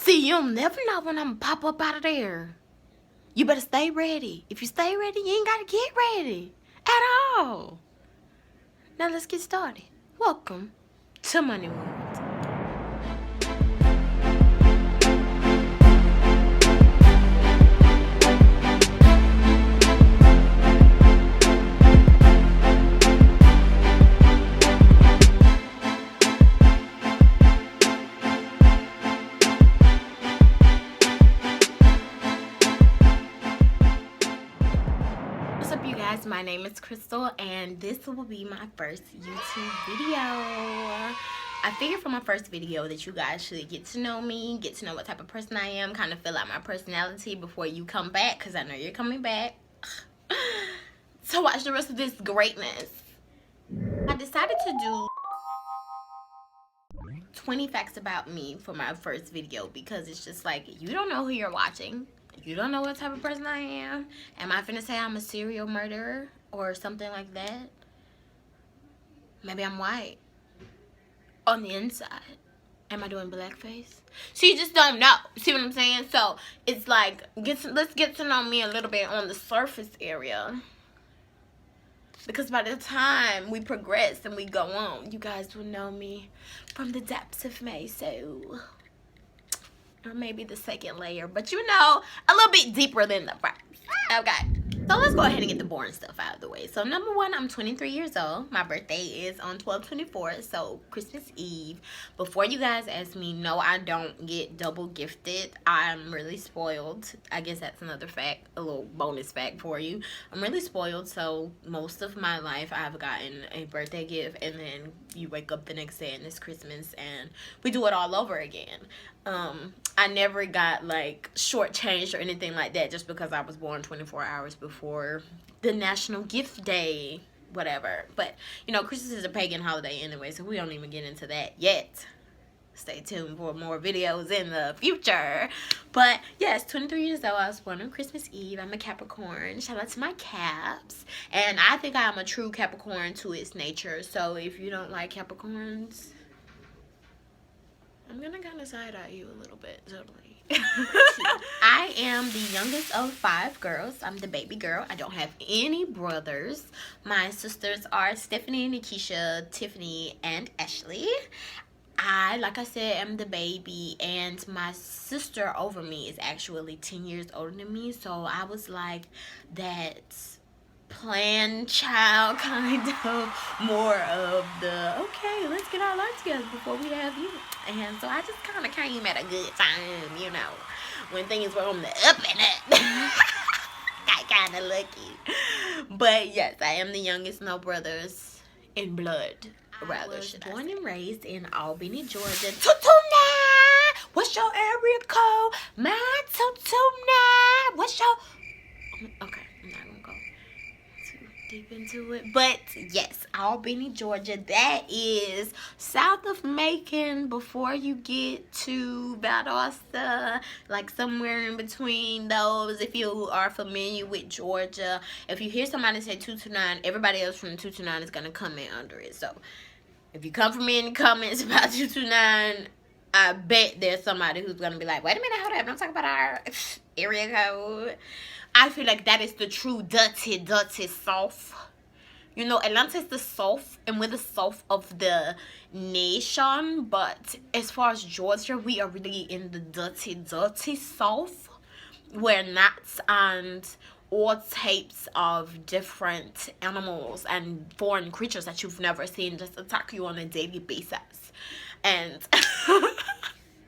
See, you'll never know when I'm gonna pop up out of there. You better stay ready. If you stay ready, you ain't gotta get ready at all. Now let's get started. Welcome to Money World. What's up, you guys? My name is Crystal, and this will be my first YouTube video. I figured for my first video that you guys should get to know me, get to know what type of person I am, kind of fill out my personality before you come back, because I know you're coming back to watch the rest of this greatness. I decided to do 20 facts about me for my first video because it's just like, you don't know who you're watching. You don't know what type of person I am. Am I finna say I'm a serial murderer or something like that? Maybe I'm white on the inside. Am I doing blackface? So you just don't know. See what I'm saying? So it's like, let's get to know me a little bit on the surface area. Because by the time we progress and we go on, you guys will know me from the depths of my soul. Or maybe the second layer, but you know, a little bit deeper than the first. Okay, so let's go ahead and get the boring stuff out of the way. So number one, I'm 23 years old. My birthday is on 12/24, so Christmas Eve. Before you guys ask me, no, I don't get double gifted. I'm really spoiled. I guess that's another fact, a little bonus fact for you. I'm really spoiled, so most of my life I've gotten a birthday gift, and then you wake up the next day and it's Christmas, and we do it all over again. I never got like shortchanged or anything like that just because I was born 24 hours before the National Gift Day, whatever. But you know, Christmas is a pagan holiday anyway, so we don't even get into that yet. Stay tuned for more videos in the future. But yes, 23 years old. I was born on Christmas Eve. I'm a Capricorn. Shout out to my Caps. And I think I'm a true Capricorn to its nature. So if you don't like Capricorns, I'm gonna kind of side-eye you a little bit, totally. I am the youngest of 5 girls. I'm the baby girl. I don't have any brothers. My sisters are Stephanie, Nikisha, Tiffany, and Ashley. I, like I said, am the baby, and my sister over me is actually 10 years older than me, so I was like that planned child, kind of more of the, okay, let's get our life together before we have you. And so I just kind of came at a good time, you know, when things were on the up and up. Got kind of lucky. But yes, I am the youngest, no brothers in blood. Rather, I was born and raised in Albany, Georgia. 229. What's your area code? My 229. What's your... Okay, I'm not gonna go too deep into it, but yes, Albany, Georgia. That is south of Macon before you get to Valdosta, like somewhere in between those. If you are familiar with Georgia, if you hear somebody say 229, everybody else from 229 is gonna come in under it. So if you come from me in the comments about 229, I bet there's somebody who's going to be like, wait a minute, hold up, don't talk about our area code. I feel like that is the true dirty south. You know, Atlanta is the south, and we're the south of the nation. But as far as Georgia, we are really in the dirty south, where gnats and all types of different animals and foreign creatures that you've never seen just attack you on a daily basis. And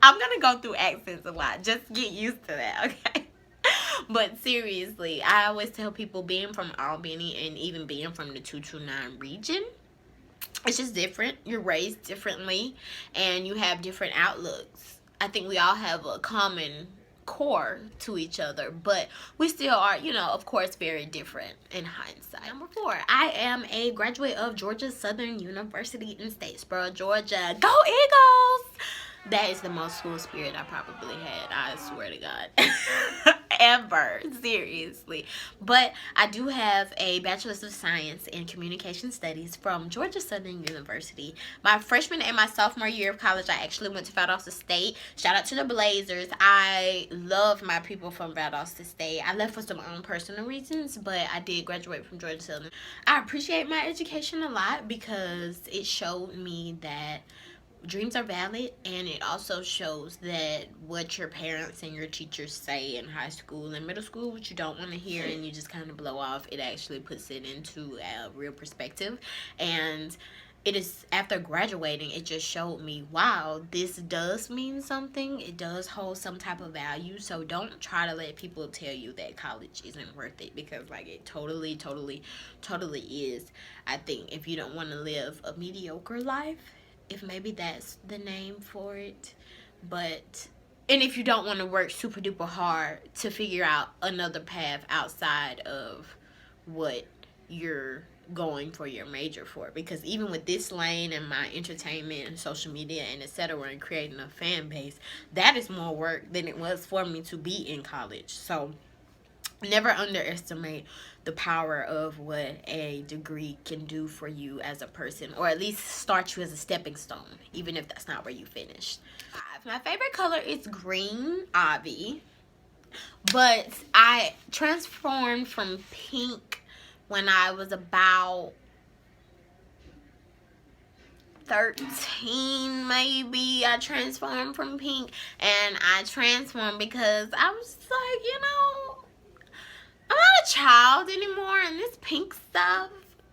I'm gonna go through accents a lot. Just get used to that, okay? But seriously, I always tell people, being from Albany and even being from the 229 region, it's just different. You're raised differently and you have different outlooks. I think we all have a common core to each other, but we still are, you know, of course, very different in hindsight. Number 4, I am a graduate of Georgia Southern University in Statesboro, Georgia. Go Eagles! That is the most school spirit I probably had, I swear to God. ever, seriously. But I do have a bachelor's of science in communication studies from Georgia Southern University. My freshman and my sophomore year of college, I actually went to Valdosta State. Shout out to the Blazers. I love my people from Valdosta State. I left for some own personal reasons, but I did graduate from Georgia Southern. I appreciate my education a lot because it showed me that dreams are valid, and it also shows that what your parents and your teachers say in high school and middle school, what you don't want to hear and you just kind of blow off, it actually puts it into a real perspective. And it is, after graduating, it just showed me, wow, this does mean something. It does hold some type of value. So don't try to let people tell you that college isn't worth it, because like it totally is. I think if you don't want to live a mediocre life, if maybe that's the name for it, but and if you don't want to work super duper hard to figure out another path outside of what you're going for your major for, because even with this lane and my entertainment and social media and etc. and creating a fan base, that is more work than it was for me to be in college. So never underestimate the power of what a degree can do for you as a person, or at least start you as a stepping stone, even if that's not where you finished. My favorite color is green, obvi, but I transformed from pink when I was about 13, maybe. I transformed from pink, and I transformed because I was like, I'm not a child anymore, and this pink stuff,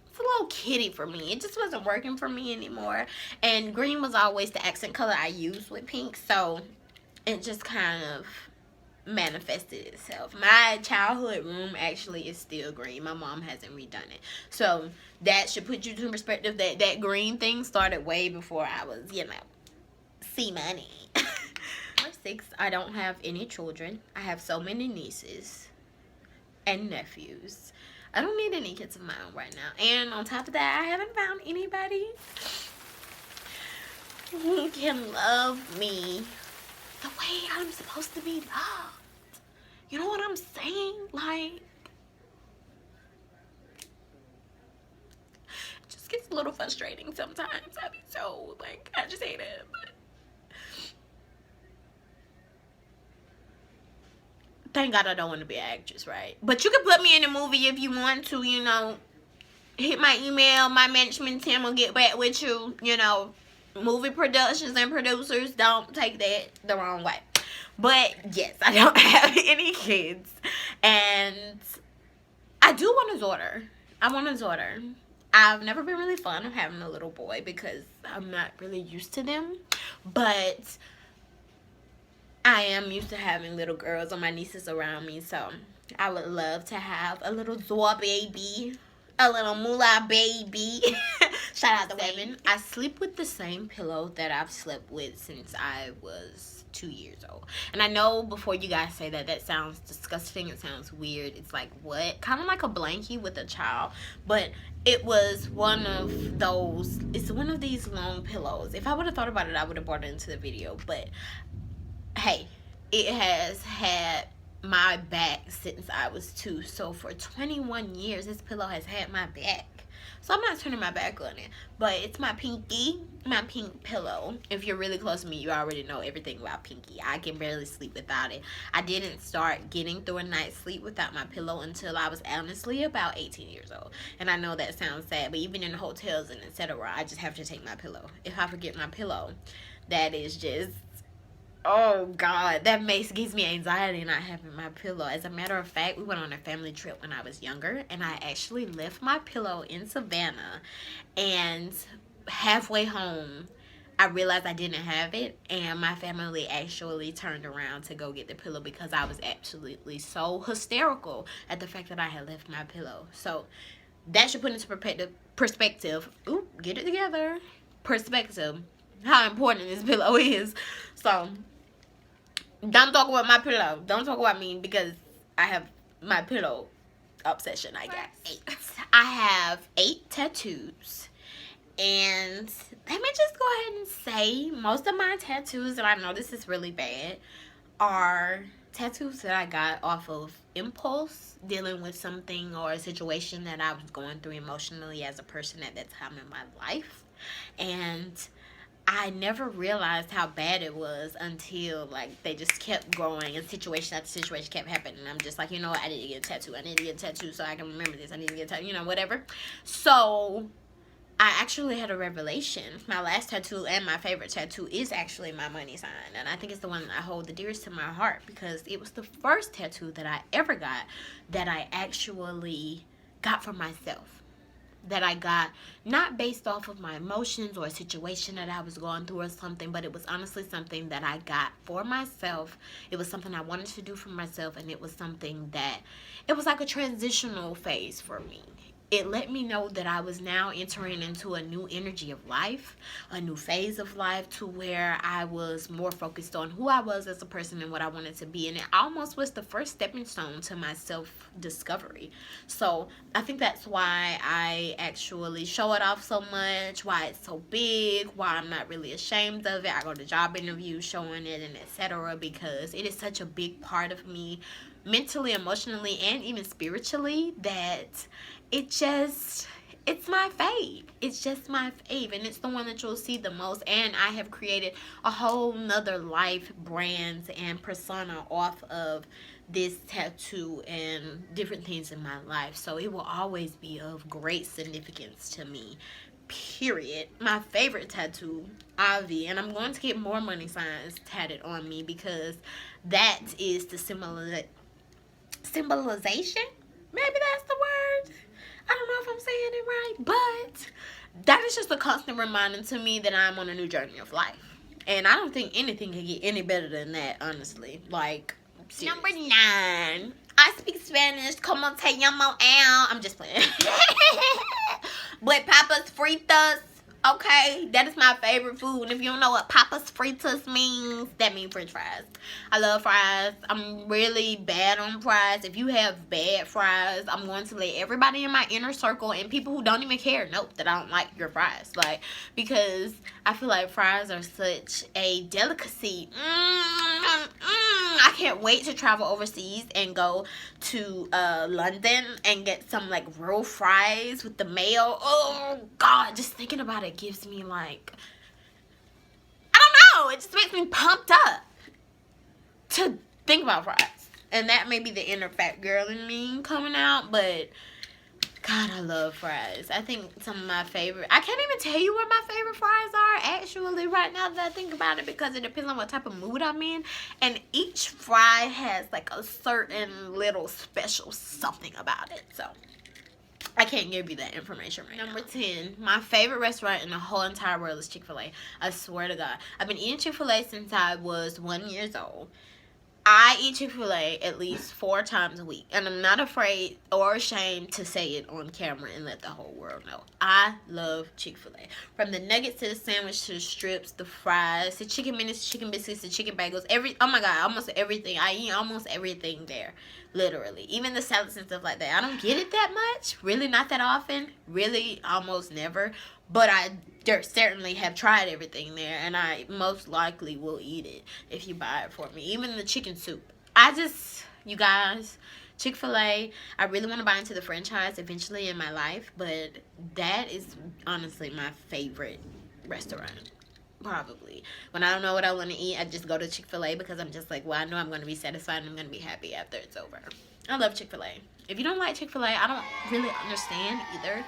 it's a little kiddie for me. It just wasn't working for me anymore. And green was always the accent color I used with pink, so it just kind of manifested itself. My childhood room actually is still green. My mom hasn't redone it. So that should put you to perspective that that green thing started way before I was, see money. Number 6, I don't have any children. I have so many nieces and nephews. I don't need any kids of my own right now. And on top of that, I haven't found anybody who can love me the way I'm supposed to be loved. You know what I'm saying? Like, it just gets a little frustrating sometimes. I be so, like, I just hate it. But thank God I don't want to be an actress, right? But you can put me in a movie if you want to, hit my email, my management team will get back with you, movie productions and producers, don't take that the wrong way. But yes, I don't have any kids, and I do want a daughter. I want a daughter. I've never been really fond of having a little boy because I'm not really used to them, but I am used to having little girls or my nieces around me, so I would love to have a little Zoa baby, a little Mulah baby. Shout out to women. I sleep with the same pillow that I've slept with since I was 2 years old. And I know before you guys say that sounds disgusting, it sounds weird. It's like, what? Kind of like a blankie with a child, but it was one of those, it's one of these long pillows. If I would have thought about it, I would have brought it into the video, but hey, it has had my back since I was 2. So for 21 years, this pillow has had my back. So I'm not turning my back on it. But it's my pinky, my pink pillow. If you're really close to me, you already know everything about Pinky. I can barely sleep without it. I didn't start getting through a night's sleep without my pillow until I was honestly about 18 years old. And I know that sounds sad, but even in hotels and etc., I just have to take my pillow. If I forget my pillow, that is just, oh God, that gives me anxiety not having my pillow. As a matter of fact, we went on a family trip when I was younger, and I actually left my pillow in Savannah, and halfway home I realized I didn't have it, and my family actually turned around to go get the pillow because I was absolutely so hysterical at the fact that I had left my pillow. So that should put into perspective. Ooh, get it together. Perspective. How important this pillow is. So don't talk about my pillow. Don't talk about me because I have my pillow obsession. I got 8. I have 8 tattoos. And let me just go ahead and say most of my tattoos, and I know this is really bad, are tattoos that I got off of impulse, dealing with something or a situation that I was going through emotionally as a person at that time in my life. And I never realized how bad it was until, like, they just kept growing and situation after situation kept happening. And I'm just like, you know what, I need to get a tattoo. I need to get a tattoo so I can remember this. I need to get a tattoo, you know, whatever. So I actually had a revelation. My last tattoo and my favorite tattoo is actually my money sign. And I think it's the one I hold the dearest to my heart because it was the first tattoo that I ever got that I actually got for myself. That I got not based off of my emotions or a situation that I was going through or something, but it was honestly something that I got for myself. It was something I wanted to do for myself, and it was something that, it was like a transitional phase for me. It let me know that I was now entering into a new energy of life, a new phase of life, to where I was more focused on who I was as a person and what I wanted to be. And it almost was the first stepping stone to my self-discovery. So I think that's why I actually show it off so much, why it's so big, why I'm not really ashamed of it. I go to job interviews showing it and etc. because it is such a big part of me, mentally, emotionally, and even spiritually, that it's my fave. It's just my fave, and it's the one that you'll see the most. And I have created a whole nother life, brands, and persona off of this tattoo and different things in my life. So it will always be of great significance to me, period. My favorite tattoo, Avi, and I'm going to get more money signs tatted on me because that is the symbolization. Maybe that's the word. I don't know if I'm saying it right, but that is just a constant reminder to me that I'm on a new journey of life. And I don't think anything can get any better than that, honestly. Like, seriously. Number 9. I speak Spanish. Como te llamo? I'm just playing. But papas fritas. Okay, that is my favorite food. And if you don't know what papas fritas means, that means french fries. I love fries. I'm really bad on fries. If you have bad fries, I'm going to let everybody in my inner circle and people who don't even care know that I don't like your fries. Like, because I feel like fries are such a delicacy. I can't wait to travel overseas and go to London and get some like real fries with the mayo. Oh God, just thinking about it gives me like, I don't know, it just makes me pumped up to think about fries. And that may be the inner fat girl in me coming out, but God, I love fries. I think some of my favorite, I can't even tell you what my favorite fries are actually right now that I think about it, because it depends on what type of mood I'm in. And each fry has like a certain little special something about it. So I can't give you that information right now. Number 10, my favorite restaurant in the whole entire world is Chick-fil-A. I swear to God. I've been eating Chick-fil-A since I was 1 year old. I eat Chick-fil-A at least 4 times a week. And I'm not afraid or ashamed to say it on camera and let the whole world know. I love Chick-fil-A. From the nuggets to the sandwich to the strips, the fries, the chicken minutes, the chicken biscuits, the chicken bagels. Oh my God, almost everything. I eat almost everything there. Literally. Even the salads and stuff like that. I don't get it that much. Really not that often. Really almost never. But I certainly have tried everything there, and I most likely will eat it if you buy it for me. Even the chicken soup. You guys, Chick-fil-A, I really want to buy into the franchise eventually in my life, but that is honestly my favorite restaurant. Probably. When I don't know what I want to eat, I just go to Chick-fil-A because I'm just like, well, I know I'm going to be satisfied and I'm going to be happy after it's over. I love Chick-fil-A. If you don't like Chick-fil-A, I don't really understand either.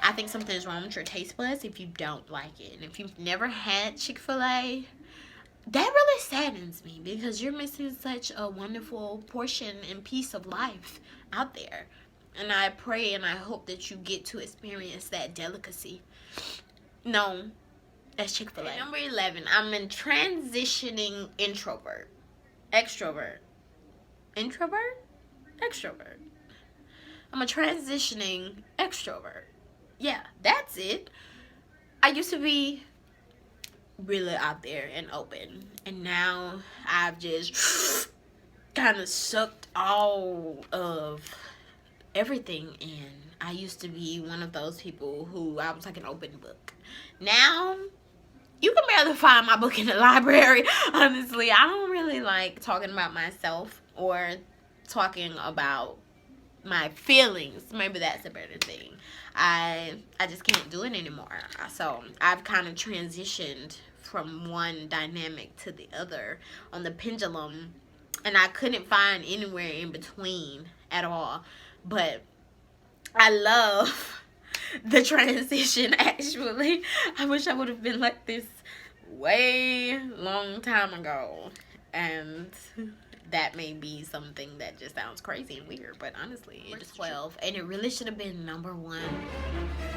I think something is wrong with your taste buds if you don't like it. And if you've never had Chick-fil-A, that really saddens me because you're missing such a wonderful portion and piece of life out there. And I pray and I hope that you get to experience that delicacy. No, that's Chick-fil-A. Number 11, I'm a transitioning introvert. Extrovert. Introvert? Extrovert. I'm a transitioning extrovert. Yeah, that's it. I used to be really out there and open, and now I've just kind of sucked all of everything in. I used to be one of those people who I was like an open book. Now you can barely find my book in the library. Honestly, I don't really like talking about myself or talking about my feelings. Maybe that's a better thing. I just can't do it anymore. So I've kind of transitioned from one dynamic to the other on the pendulum, and I couldn't find anywhere in between at all. But I love the transition, actually. I wish I would have been like this way long time ago. And that may be something that just sounds crazy and weird, but honestly, it's 12, and it really should have been #1.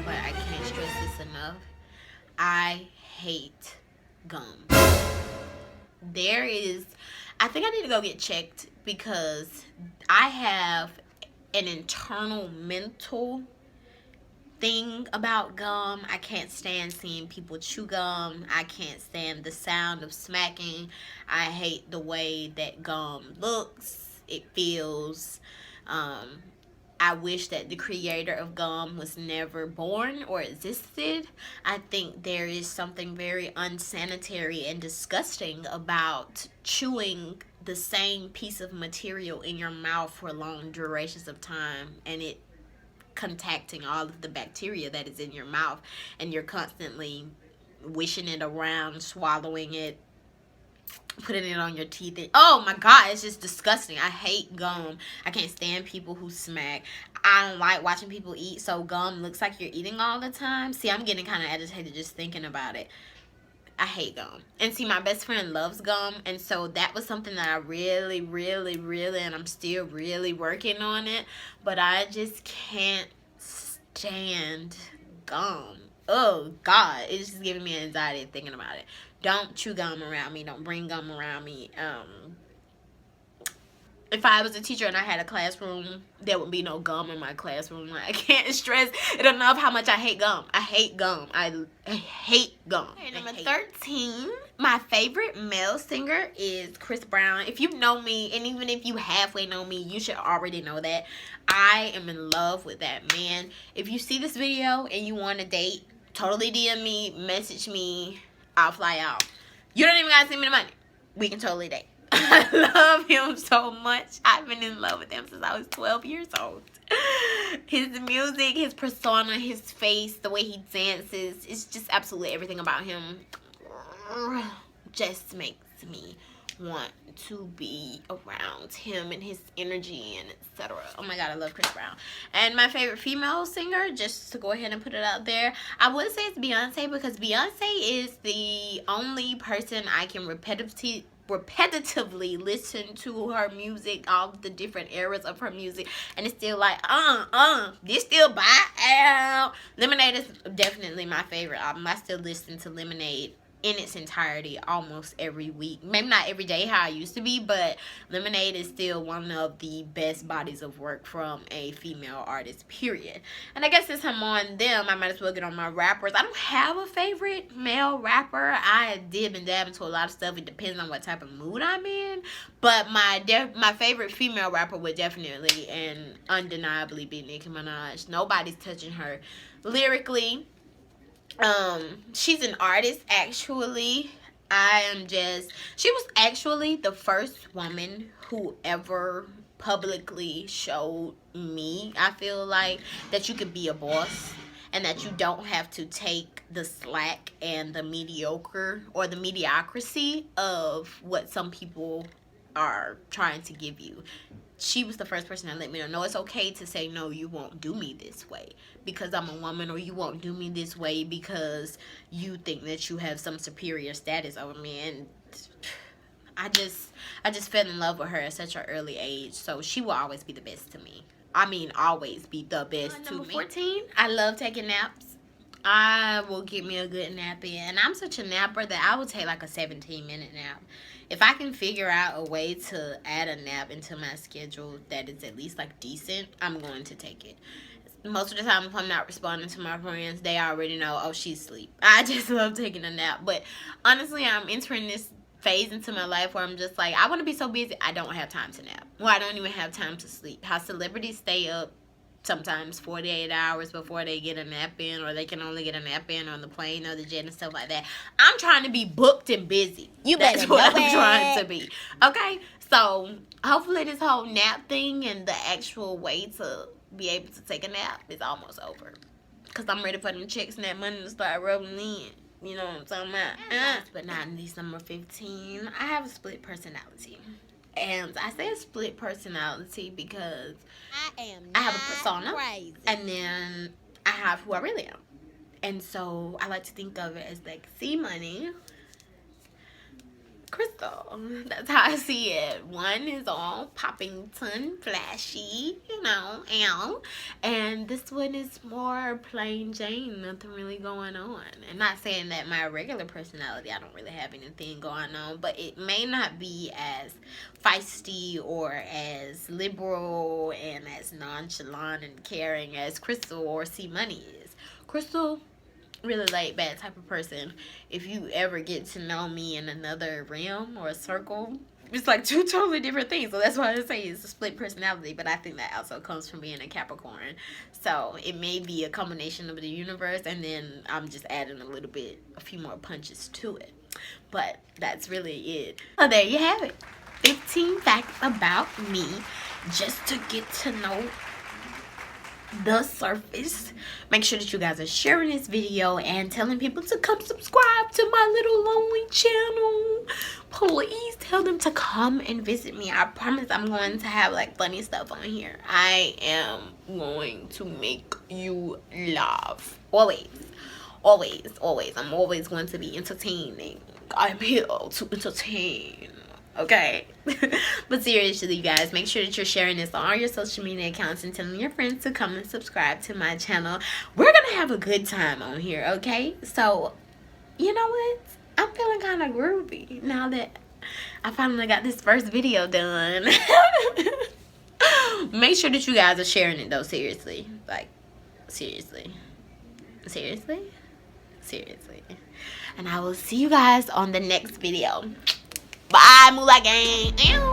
But I can't stress this enough. I hate gum. I think I need to go get checked because I have an internal mental thing about gum. I can't stand seeing people chew gum. I can't stand the sound of smacking. I hate the way that gum looks. It feels. I wish that the creator of gum was never born or existed. I think there is something very unsanitary and disgusting about chewing the same piece of material in your mouth for long durations of time, and it contacting all of the bacteria that is in your mouth, and you're constantly wishing it around, swallowing it, putting it on your teeth. Oh my god, it's just disgusting. I hate gum. I can't stand people who smack. I don't like watching people eat, so gum looks like you're eating all the time. See, I'm getting kind of agitated just thinking about it. I hate gum. And see, my best friend loves gum, and so that was something that I really, and I'm still really working on it, but I just can't stand gum. Oh god, it's just giving me anxiety thinking about it. Don't chew gum around me. Don't bring gum around me. If I was a teacher and I had a classroom, there would be no gum in my classroom. I can't stress it enough how much I hate gum. I hate gum. I hate gum. Okay, number 13, my favorite male singer is Chris Brown. If you know me, and even if you halfway know me, you should already know that I am in love with that man. If you see this video and you want to date, totally DM me, message me. I'll fly out. You don't even gotta send me the money. We can totally date. I love him so much. I've been in love with him since I was 12 years old. His music, his persona, his face, the way he dances, it's just absolutely everything about him just makes me want to be around him and his energy and etc. Oh my god, I love Chris Brown. And my favorite female singer, just to go ahead and put it out there, I would say it's Beyonce, because Beyonce is the only person I can repetitively listen to her music, all the different eras of her music, and it's still like this still buy out. Lemonade is definitely my favorite album. I still listen to Lemonade in its entirety almost every week. Maybe not every day how I used to be, but Lemonade is still one of the best bodies of work from a female artist, period. And I guess since I'm on them, I might as well get on my rappers. I don't have a favorite male rapper. I dib and dab into a lot of stuff. It depends on what type of mood I'm in. But my favorite female rapper would definitely and undeniably be Nicki Minaj. Nobody's touching her lyrically. She's an artist, actually. She was actually the first woman who ever publicly showed me, I feel like, that you could be a boss and that you don't have to take the slack and the mediocre or the mediocrity of what some people are trying to give you. She was the first person that let me know, no, it's okay to say, no, you won't do me this way because I'm a woman, or you won't do me this way because you think that you have some superior status over me. And I just fell in love with her at such an early age. So she will always be the best to me. I mean, always be the best to me. Number 14, I love taking naps. I will get me a good nap in. And I'm such a napper that I will take like a 17-minute nap. If I can figure out a way to add a nap into my schedule that is at least like decent, I'm going to take it. Most of the time, if I'm not responding to my friends, they already know, oh, she's asleep. I just love taking a nap. But honestly, I'm entering this phase into my life where I'm just like, I want to be so busy, I don't have time to nap. Well, I don't even have time to sleep. How celebrities stay up sometimes 48 hours before they get a nap in, or they can only get a nap in on the plane or the jet and stuff like that. I'm trying to be booked and busy. That's what I'm trying to be. Okay? So, hopefully this whole nap thing and the actual way to be able to take a nap is almost over. Because I'm ready for them checks and that money to start rolling in. You know what I'm talking about? But not least, number 15, I have a split personality. And I say a split personality because I have a persona, crazy. And then I have who I really am. And so I like to think of it as like C-Money, Crystal. That's how I see it. One is all Poppington, flashy, you know, and this one is more plain Jane, nothing really going on. And not saying that my regular personality, I don't really have anything going on, but it may not be as feisty or as liberal and as nonchalant and caring as Crystal or C-Money is. Crystal, really laid back type of person. If you ever get to know me in another realm or a circle, it's like two totally different things. So that's why I say it's a split personality, but I think that also comes from being a Capricorn. So it may be a combination of the universe, and then I'm just adding a few more punches to it. But that's really it. So there you have it. 15 facts about me, just to get to know the surface. Make sure that you guys are sharing this video and telling people to come subscribe to my little lonely channel. Please tell them to come and visit me. I promise I'm going to have like funny stuff on here. I am going to make you laugh. Always. I'm always going to be entertaining. I'm here to entertain. Okay? But seriously, you guys, make sure that you're sharing this on all your social media accounts and telling your friends to come and subscribe to my channel. We're gonna have a good time on here, okay? So, you know what? I'm feeling kind of groovy now that I finally got this first video done. Make sure that you guys are sharing it, though, seriously. Like, seriously. And I will see you guys on the next video. Bye, Mulah gang.